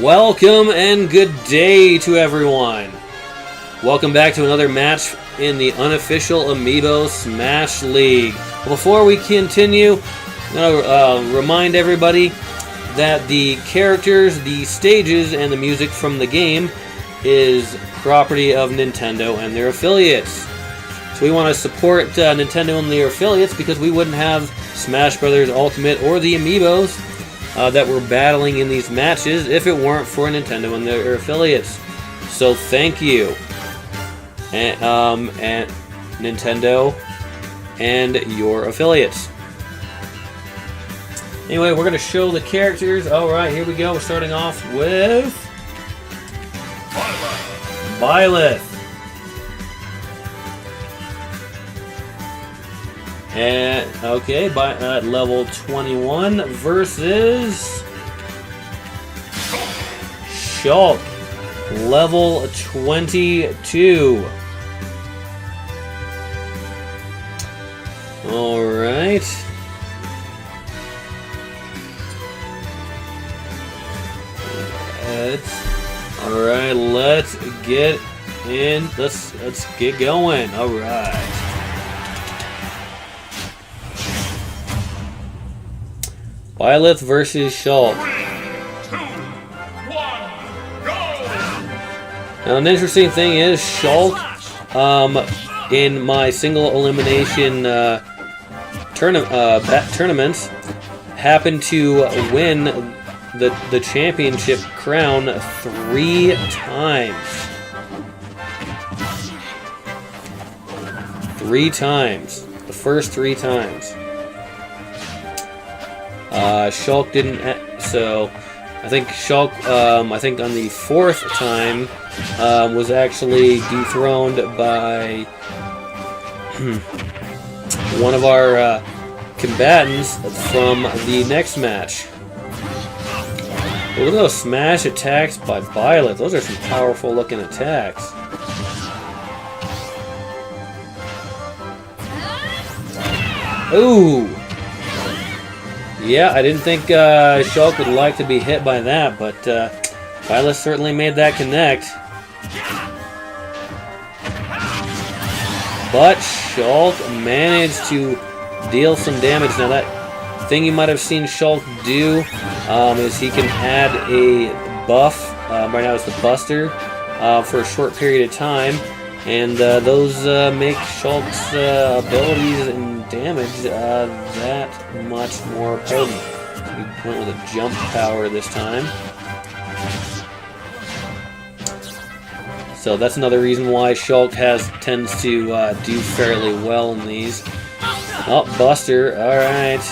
Welcome and good day to everyone. Welcome back to another match in the unofficial Amiibo Smash League. Before we continue, I'm going to remind everybody that the characters, the stages, and the music from the game is property of Nintendo and their affiliates. So we want to support Nintendo and their affiliates because we wouldn't have Smash Bros. Ultimate or the Amiibos that we're battling in these matches if it weren't for Nintendo and their affiliates. So thank you, and Nintendo and your affiliates. Anyway, we're going to show the characters. Alright, here we go. We're starting off with Byleth. And okay, at level 21 versus Shulk, level 22. All right. Let's get in. Let's get going. All right. Byleth versus Shulk. 3, 2, 1, go! Now, an interesting thing is Shulk, in my single elimination tournaments, happened to win the championship crown 3 times. 3 times. The first 3 times. Shulk didn't, so I think Shulk, I think on the 4th time, was actually dethroned by one of our combatants from the next match. Look at those smash attacks by Byleth. Those are some powerful looking attacks. Ooh! Yeah, I didn't think Shulk would like to be hit by that, but Byleth certainly made that connect. But Shulk managed to deal some damage. Now that thing you might have seen Shulk do is he can add a buff, right now it's the Buster, for a short period of time, and those make Shulk's abilities and damage that much more potent. So he went with a jump power this time. So that's another reason why Shulk tends to do fairly well in these. Oh, Buster, alright.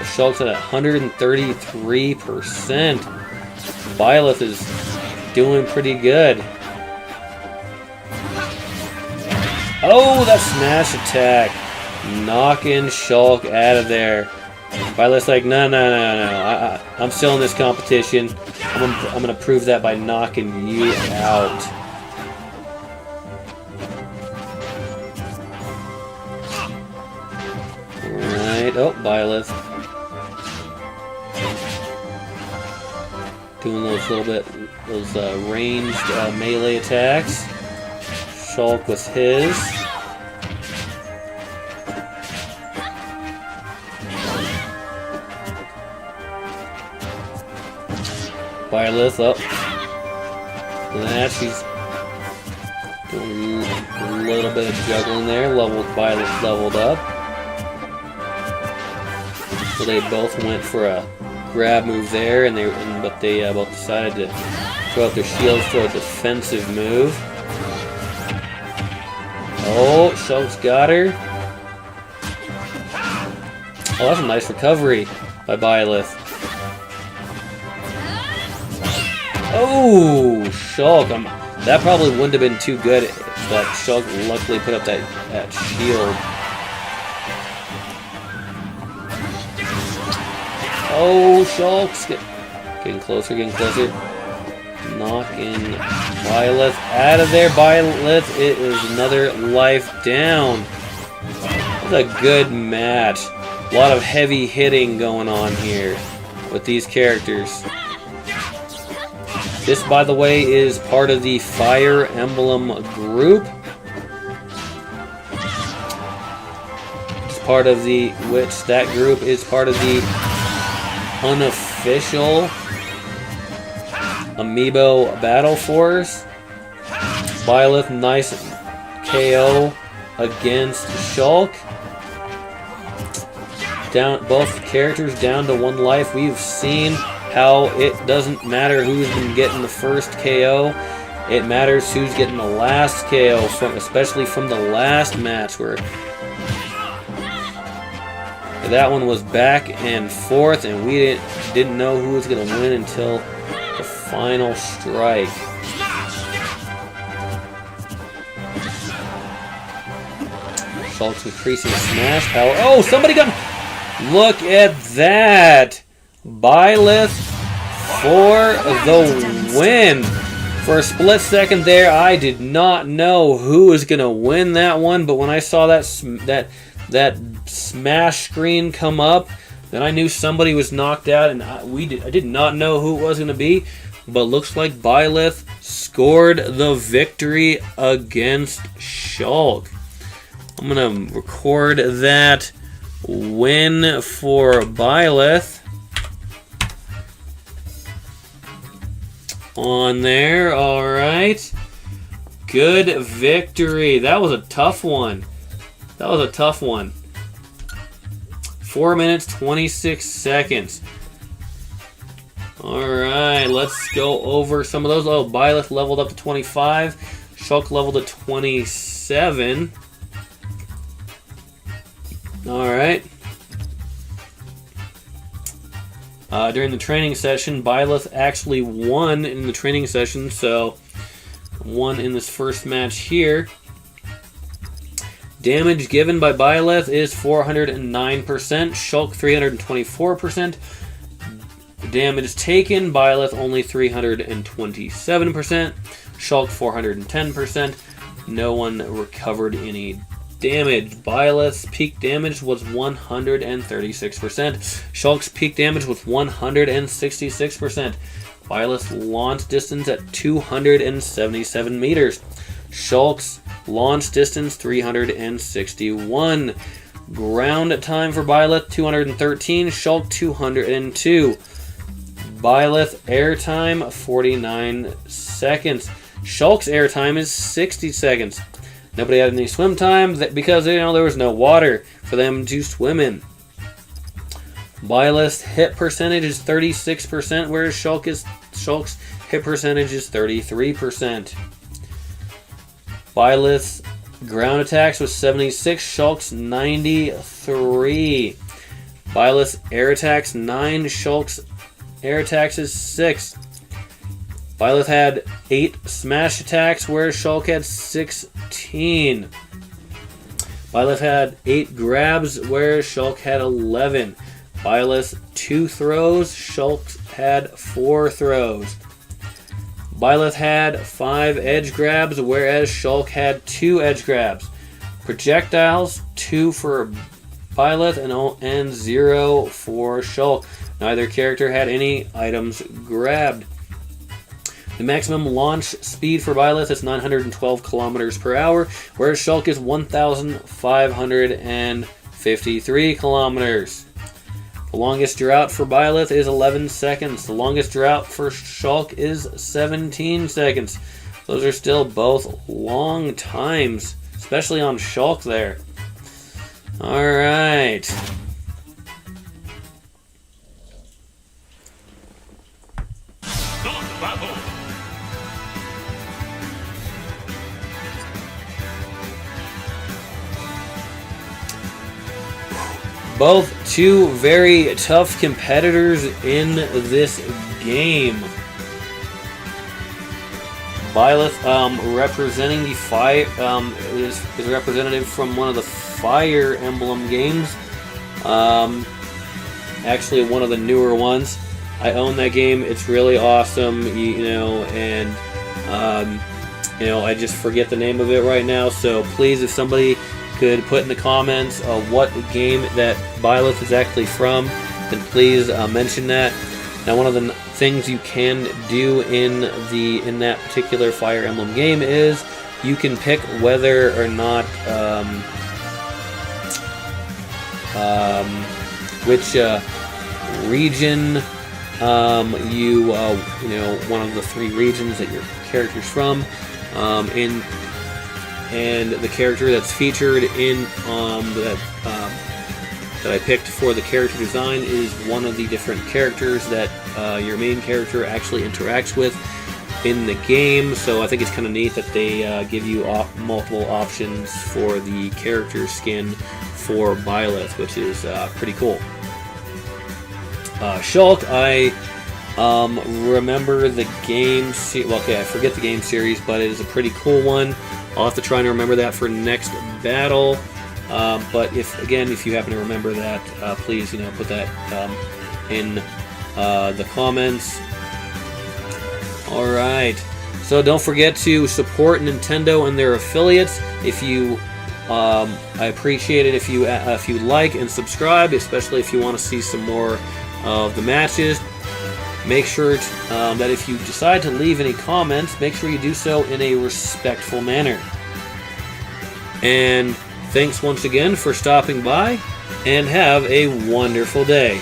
Shulk's at 133%. Byleth is doing pretty good. Oh, that smash attack. Knocking Shulk out of there. Byleth's like, no. I'm still in this competition. I'm gonna prove that by knocking you out. Alright, oh, Byleth. Doing those ranged melee attacks. Shulk with his. Byleth up. Look at that, she's doing a little bit of juggling there. Byleth leveled up. So they both went for a grab move there, but they both decided to throw out their shields for a defensive move. Oh, Shulk's got her. Oh, that's a nice recovery by Byleth. Oh, Shulk. That probably wouldn't have been too good, but Shulk luckily put up that shield. Oh, Shulk's getting closer. Knocking Byleth out of there. Byleth, it is another life down. That's a good match. A lot of heavy hitting going on here with these characters. This, by the way, is part of the Fire Emblem group. It's part of the, that group is part of the unofficial Amiibo Battle Force. Byleth, nice KO against Shulk. Both characters down to 1 life. We've seen how it doesn't matter who's been getting the first KO. It matters who's getting the last KO, especially from the last match where that one was back and forth, and we didn't know who was going to win until the final strike. Shulk's increasing smash power. Oh, somebody got... Look at that! Byleth for the win. For a split second there, I did not know who was going to win that one, but when I saw that smash screen come up, then I knew somebody was knocked out, and I did not know who it was going to be, but looks like Byleth scored the victory against Shulk. I'm going to record that win for Byleth on there. Alright. Good victory. That was a tough one. 4 minutes, 26 seconds. Alright, let's go over some of those. Oh, Byleth leveled up to 25. Shulk leveled to 27. Alright. During the training session, Byleth actually won in the training session, so won in this first match here. Damage given by Byleth is 409%, Shulk 324%. Damage taken, Byleth only 327%, Shulk 410%. No one recovered any damage. Byleth's peak damage was 136%. Shulk's peak damage was 166%. Byleth's launch distance at 277 meters. Shulk's launch distance 361. Ground time for Byleth 213. Shulk 202. Byleth air time 49 seconds. Shulk's air time is 60 seconds. Nobody had any swim time because there was no water for them to swim in. Byleth's hit percentage is 36%, whereas Shulk's hit percentage is 33%. Byleth's ground attacks was 76, Shulk's 93. Byleth's air attacks 9, Shulk's air attacks is 6. Byleth had 8 smash attacks, whereas Shulk had 16. Byleth had 8 grabs, whereas Shulk had 11. Byleth 2 throws, Shulk had 4 throws. Byleth had 5 edge grabs, whereas Shulk had 2 edge grabs. Projectiles, 2 for Byleth and 0 for Shulk. Neither character had any items grabbed. The maximum launch speed for Byleth is 912 kilometers per hour, whereas Shulk is 1,553 kilometers. The longest drought for Byleth is 11 seconds. The longest drought for Shulk is 17 seconds. Those are still both long times, especially on Shulk there. Alright. Both two very tough competitors in this game. Byleth representing the fire is representative from one of the Fire Emblem games. Actually, one of the newer ones. I own that game. It's really awesome, I just forget the name of it right now. So please, if somebody could put in the comments what game that Byleth is actually from, then please mention that. Now, one of the things you can do in that particular Fire Emblem game is you can pick whether or not which region one of the 3 regions that your character's from, and the character that's featured in that I picked for the character design is one of the different characters that your main character actually interacts with in the game. So I think it's kind of neat that they give you multiple options for the character skin for Byleth, which is pretty cool. Shulk, I remember the game. Well, okay, I forget the game series, but it is a pretty cool one. I'll have to try and remember that for next battle. But if you happen to remember that, please, put that in the comments. All right. So don't forget to support Nintendo and their affiliates. If you, I appreciate it if you like and subscribe, especially if you want to see some more of the matches. Make sure that if you decide to leave any comments, make sure you do so in a respectful manner. And thanks once again for stopping by, and have a wonderful day.